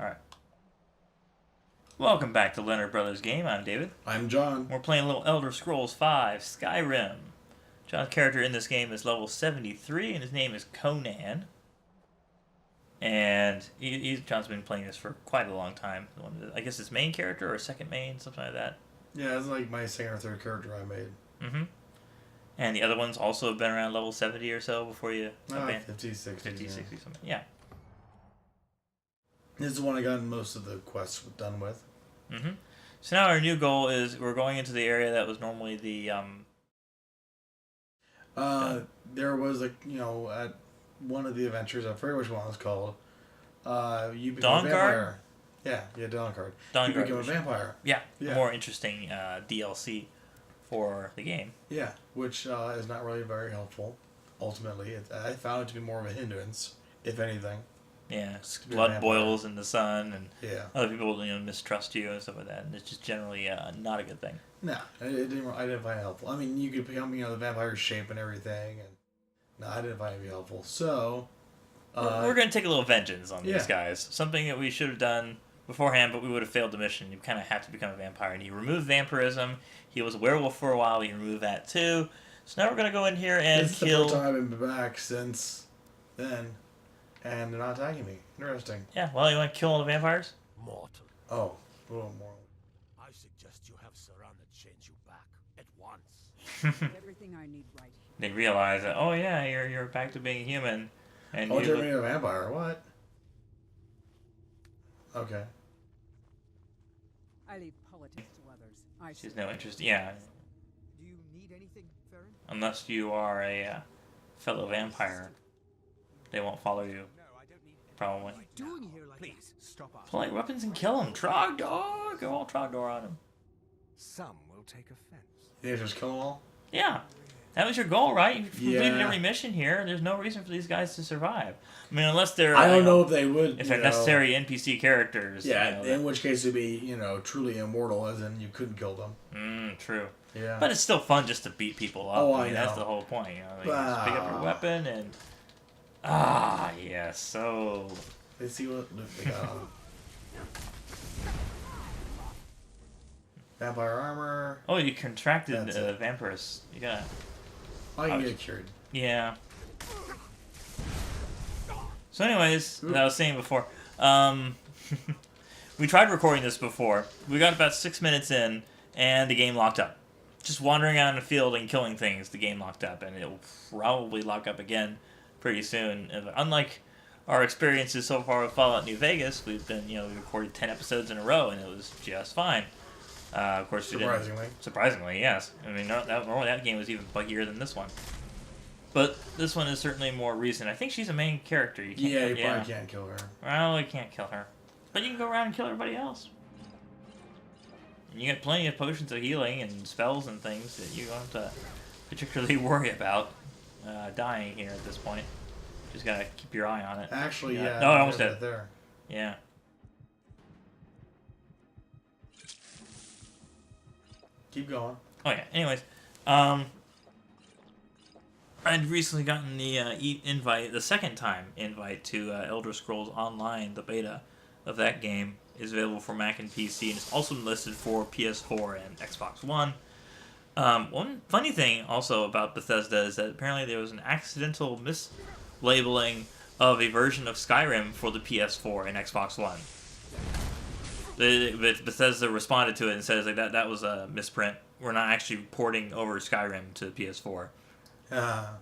Alright. Welcome back to Leonard Brothers Game. I'm David. I'm John. We're playing a little Elder Scrolls V Skyrim. John's character in this game is level 73, and his name is Conan. And John's been playing this for quite a long time. I guess his main character or second main, something like that. Yeah, it's like my second or third character I made. Mm-hmm. And the other ones also have been around level 70 or so before you... 50, 60. 50, 60, something. Yeah. This is the one I got most of the quests done with. Mm-hmm. So now our new goal is we're going into the area that was normally the... There was at one of the adventures, I forget which one it was called. You become a vampire. Yeah, Dawnguard. You become a vampire. Yeah, more interesting DLC for the game. Yeah, which is not really very helpful. Ultimately, I found it to be more of a hindrance, if anything. Yeah, blood boils in the sun, and yeah. other people mistrust you and stuff like that, and it's just generally not a good thing. No, I didn't find it helpful. I mean, you could become the vampire shape and everything, and no, I didn't find it to be helpful. So we're going to take a little vengeance on these guys. Something that we should have done beforehand, but we would have failed the mission. You kind of have to become a vampire, and you remove vampirism. He was a werewolf for a while. You remove that too. So now we're going to go in here and kill. It's kill. the first time I've been back since then. And they're not attacking me. Interesting. Yeah, well, you want to kill all the vampires? Mortal. Oh, a little more. I suggest you have Serana change you back at once. Everything I need right. They realize that, oh yeah, you're back to being human. And oh, turn me into a vampire. What? Okay. I leave politics to others. She's no interest. Yeah. Do you need anything, Farron? Unless you are a fellow vampire. They won't follow you. Probably. Please stop us. Pull out weapons and kill him. Dawnguard! Go all Dawnguard on him. Some will take offense. Yeah, just kill them all? Yeah. That was your goal, right? You've completed every mission here. There's no reason for these guys to survive. I mean, unless they're... I don't know if they would, if they're necessary NPC characters. Yeah, in which case it'd be, truly immortal, as in you couldn't kill them. True. Yeah. But it's still fun just to beat people up. Oh, I mean, know. That's the whole point. You just pick up your weapon and... Ah, yes, so... Let's see what loot they got on. Vampire armor. Oh, you contracted vampirus. You gotta... Oh, you get cured. Yeah. So anyways, as I was saying before, we tried recording this before. We got about 6 minutes in, and the game locked up. Just wandering out in the field and killing things, the game locked up, and it will probably lock up again pretty soon. Unlike our experiences so far with Fallout New Vegas, we've been, we recorded 10 episodes in a row, and it was just fine. Of course, surprisingly, yes. I mean, that game was even buggier than this one. But this one is certainly more recent. I think she's a main character. You probably can't kill her. Well, you can't kill her. But you can go around and kill everybody else. And you got plenty of potions of healing and spells and things that you don't have to particularly worry about dying here at this point. Just gotta keep your eye on it. Actually, No, I almost did. There. Yeah. Keep going. Oh yeah. Anyways, I'd recently gotten the invite, the second time invite to Elder Scrolls Online. The beta of that game is available for Mac and PC, and it's also listed for PS4 and Xbox One. One funny thing also about Bethesda is that apparently there was an accidental mislabeling of a version of Skyrim for the PS4 and Xbox One. Bethesda responded to it and says that was a misprint. We're not actually porting over Skyrim to PS4. And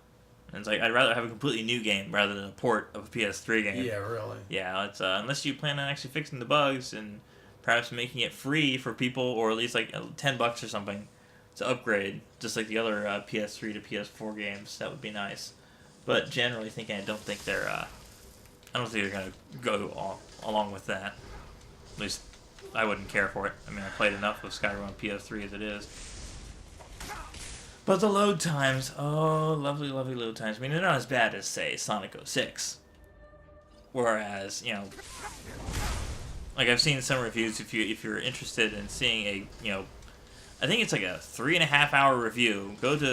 it's like, I'd rather have a completely new game rather than a port of a PS3 game. Yeah, really. Yeah, it's unless you plan on actually fixing the bugs and perhaps making it free for people, or at least like $10 or something to upgrade, just like the other PS3 to PS4 games. That would be nice. But generally thinking, I don't think they're gonna go along with that. At least I wouldn't care for it. I mean, I played enough of Skyrim on PS3 as it is. But the load times, oh, lovely, lovely load times. I mean, they're not as bad as, say, Sonic 06. Whereas, like I've seen some reviews, if you're interested in seeing I think it's like a 3.5 hour review, go to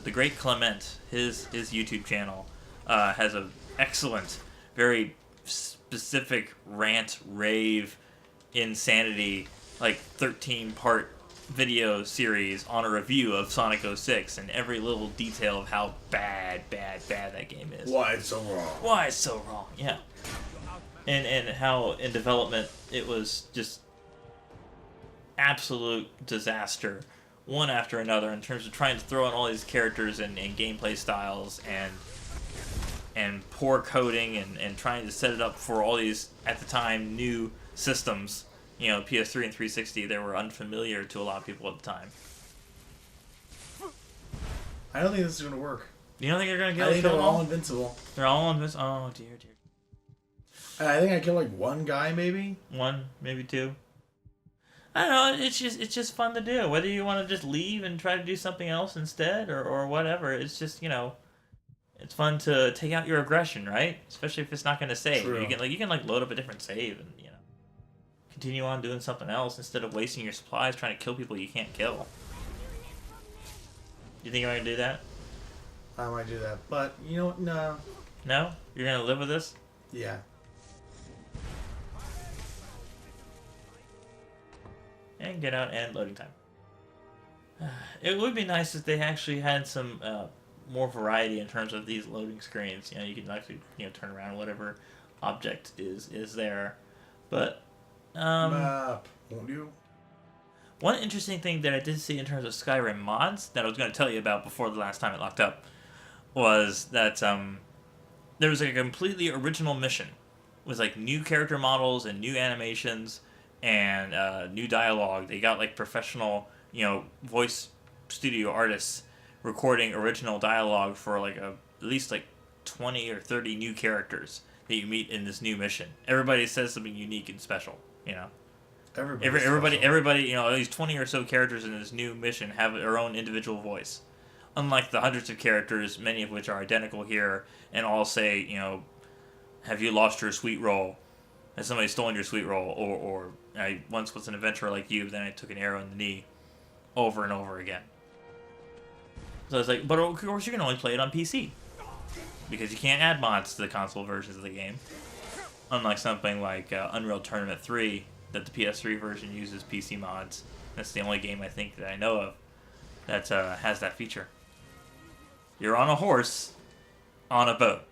the Great Clement, his YouTube channel, has a excellent, very specific rant, rave, insanity, like 13-part video series on a review of Sonic 06 and every little detail of how bad that game is. Why it's so wrong. Why it's so wrong, yeah. And how in development it was just absolute disaster, one after another, in terms of trying to throw in all these characters and gameplay styles and poor coding and trying to set it up for all these, at the time, new systems. You know, PS3 and 360, they were unfamiliar to a lot of people at the time. I don't think this is going to work. You don't think you're going to get I think they're all invincible. They're all invincible? Oh, dear. I think I killed like one guy, maybe. One, maybe two. I don't know, it's just fun to do. Whether you want to just leave and try to do something else instead or whatever, it's just, you know, it's fun to take out your aggression, right? Especially if it's not going to save. True. You can load up a different save and, you know, continue on doing something else instead of wasting your supplies trying to kill people you can't kill. You think you're going to do that? I might do that, but you know, no. No? You're going to live with this? Yeah. And get out and loading time. It would be nice if they actually had some more variety in terms of these loading screens. You know, you can actually, you know, turn around whatever object is there. But Map, won't you? one interesting thing that I did see in terms of Skyrim mods that I was going to tell you about before the last time it locked up was that there was like a completely original mission with like new character models and new animations and new dialogue. They got like professional, you know, voice studio artists recording original dialogue for like at least like 20 or 30 new characters that you meet in this new mission. Everybody says something unique and special, you know. Everybody, you know, these 20 or so characters in this new mission have their own individual voice. Unlike the hundreds of characters, many of which are identical here, and all say, you know, have you lost your sweet roll? Has somebody stolen your sweet roll? Or I once was an adventurer like you, then I took an arrow in the knee, over and over again. So it's like, but of course you can only play it on PC, because you can't add mods to the console versions of the game. Unlike something like Unreal Tournament 3, that the PS3 version uses PC mods. That's the only game I think that I know of that has that feature. You're on a horse, on a boat.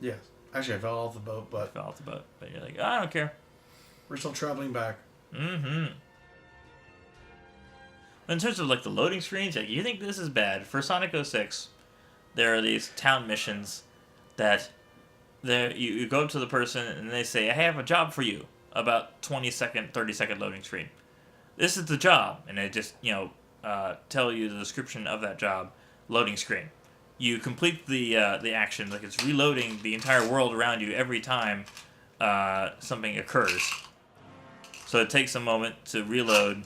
Yes. Actually, I fell off the boat, but... But you're like, oh, I don't care. We're still traveling back. Mm-hmm. In terms of, like, the loading screens, like, you think this is bad. For Sonic 06, there are these town missions that you go up to the person and they say, I have a job for you. About 20-second, 30-second loading screen. This is the job. And they just, you know, tell you the description of that job. Loading screen. You complete the action, like it's reloading the entire world around you every time something occurs. So it takes a moment to reload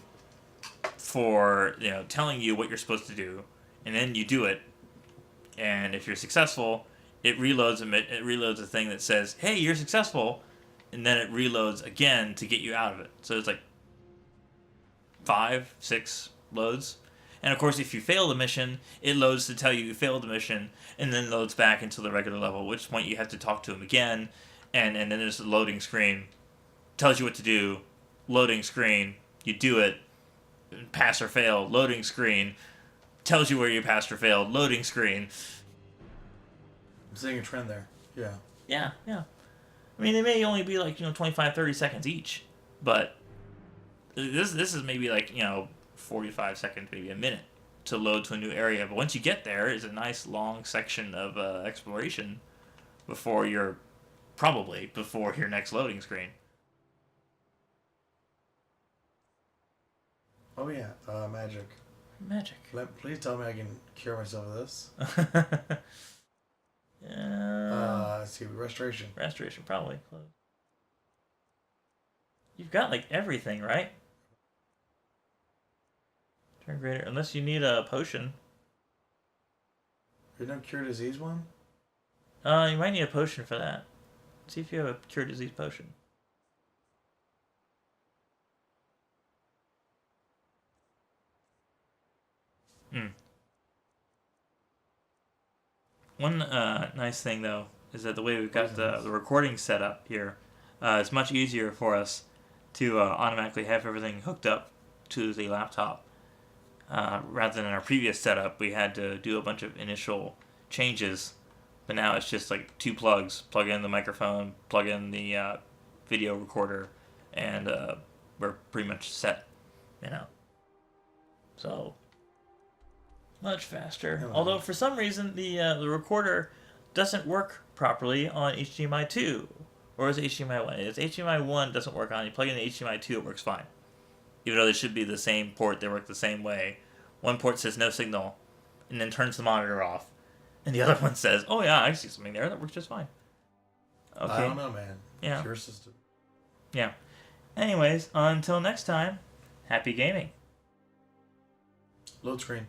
for, you know, telling you what you're supposed to do, and then you do it. And if you're successful, it reloads a thing that says, "Hey, you're successful," and then it reloads again to get you out of it. So it's like 5, 6 loads. And of course, if you fail the mission, it loads to tell you failed the mission, and then loads back into the regular level, at which point you have to talk to him again, and then there's a loading screen, tells you what to do, loading screen, you do it, pass or fail, loading screen, tells you where you passed or failed, loading screen. I'm seeing a trend there. Yeah. Yeah. I mean, they may only be like, you know, 25, 30 seconds each, but this is maybe like, you know, 45 seconds, maybe a minute to load to a new area. But once you get there, it's a nice long section of exploration before your next loading screen. Oh yeah, magic. Please tell me I can cure myself of this. Let's see, restoration. Restoration, probably. Close. You've got like everything, right? Turn greater, unless you need a potion. There's no cure disease one? You might need a potion for that. See if you have a cure disease potion. One nice thing though is that the way we've got the recording set up here, it's much easier for us to automatically have everything hooked up to the laptop. Rather than in our previous setup, we had to do a bunch of initial changes, but now it's just like two plugs. Plug in the microphone, plug in the video recorder, and we're pretty much set, you know. So, much faster. Although, for some reason, the recorder doesn't work properly on HDMI 2. Or is it HDMI 1? It's HDMI 1 doesn't work on. You plug in the HDMI 2, it works fine. Even though they should be the same port, they work the same way. One port says no signal, and then turns the monitor off. And the other one says, oh yeah, I see something there, that works just fine. Okay. I don't know, man. Yeah. It's your system. Yeah. Anyways, until next time, happy gaming. Load screen.